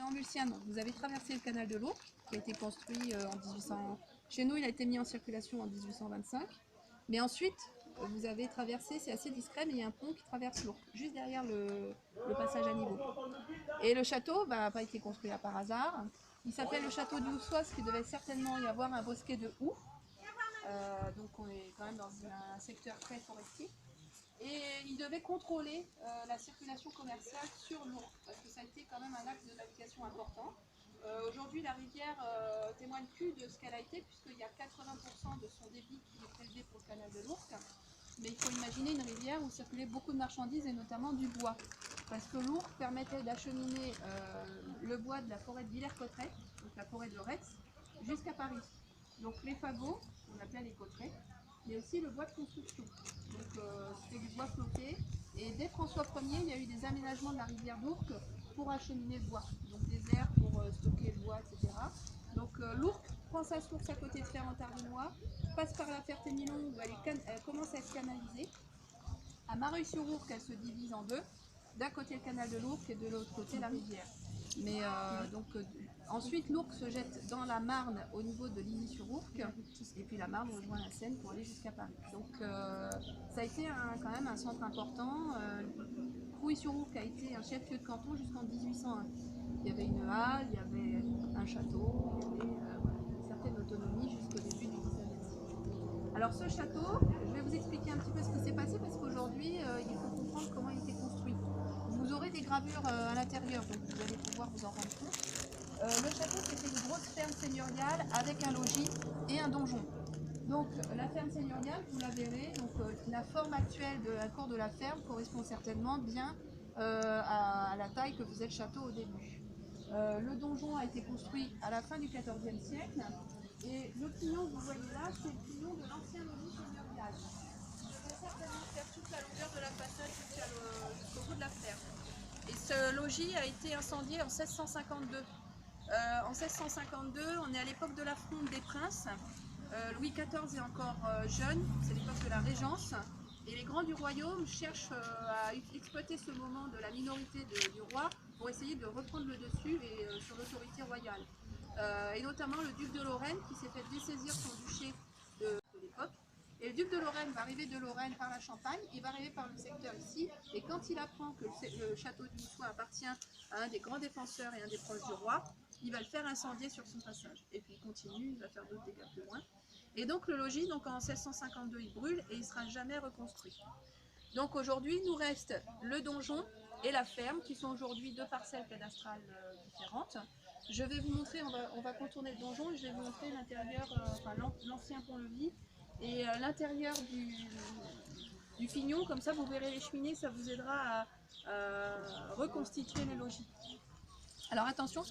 En Mulciane, vous avez traversé le canal de l'Ourcq, qui a été construit en 1800. Chez nous, il a été mis en circulation en 1825. Mais ensuite, vous avez traversé, c'est assez discret, mais il y a un pont qui traverse l'Ourcq, juste derrière le passage à niveau. Et le château n'a pas été construit là par hasard. Il s'appelle le château du Houssois, parce qu'il devait certainement y avoir un bosquet de houx. Donc on est quand même dans un secteur très forestier. Et il devait contrôler la circulation commerciale sur l'Ourcq, parce que ça a été quand même un axe de navigation important. Aujourd'hui, la rivière témoigne plus de ce qu'elle a été, puisqu'il y a 80% de son débit qui est prélevé pour le canal de l'Ourcq. Mais il faut imaginer une rivière où circulait beaucoup de marchandises et notamment du bois. Parce que l'Ourcq permettait d'acheminer le bois de la forêt de Villers-Cotterêts, donc la forêt de Retz, jusqu'à Paris. Donc les fagots, on appelait les coterets, mais aussi le bois de construction. Donc c'était du bois floqué. Et dès François Ier, il y a eu des aménagements de la rivière d'Ourcq pour acheminer le bois. Donc des aires pour stocker le bois, etc. Donc l'Ourcq prend sa source à côté de Ferrand-Tardenois, passe par la Ferté-Milon où elle commence à être canalisée. À Mareuil-sur-Ourcq, elle se divise en deux. D'un côté le canal de l'Ourcq et de l'autre côté la rivière. Mais ensuite l'Ourcq se jette dans la Marne au niveau de Ligny-sur-Ourcq et puis la Marne rejoint la Seine pour aller jusqu'à Paris. Donc ça a été quand même un centre important. Crouy-sur-Ourcq a été un chef-lieu de canton jusqu'en 1801. Il y avait une halle, il y avait un château, il y avait une certaine autonomie jusqu'au début du 19e siècle. Alors ce château, je vais vous expliquer un petit peu ce qui s'est passé parce qu'aujourd'hui il faut comprendre comment il était construit. Vous aurez des gravures à l'intérieur, donc vous allez pouvoir vous en rendre compte. Le château, c'était une grosse ferme seigneuriale avec un logis et un donjon. Donc la ferme seigneuriale, vous la verrez, donc la forme actuelle de la cour de la ferme correspond certainement bien à la taille que faisait le château au début. Le donjon a été construit à la fin du XIVe siècle et le pignon que vous voyez là, c'est le pignon de l'ancien logis seigneurial. Vous devez certainement faire toute la longueur de la façade jusqu'au bout de la ferme. Et ce logis a été incendié en 1652. En 1652, on est à l'époque de la fronde des princes. Louis XIV est encore jeune, c'est l'époque de la Régence. Et les grands du royaume cherchent à exploiter ce moment de la minorité du roi pour essayer de reprendre le dessus sur l'autorité royale. Et notamment le duc de Lorraine qui s'est fait dessaisir son duché de l'époque. Et le duc de Lorraine va arriver de Lorraine par la Champagne, il va arriver par le secteur ici, et quand il apprend que le château du Houssois appartient à un des grands défenseurs et un des proches du roi, il va le faire incendier sur son passage. Et puis il continue, il va faire d'autres dégâts plus loin. Et donc le logis, donc en 1652, il brûle et il ne sera jamais reconstruit. Donc aujourd'hui, il nous reste le donjon et la ferme, qui sont aujourd'hui deux parcelles cadastrales différentes. Je vais vous montrer, on va contourner le donjon et je vais vous montrer l'intérieur, enfin l'ancien pont-levis et l'intérieur du pignon, comme ça vous verrez les cheminées, ça vous aidera à reconstituer les logis. Alors attention.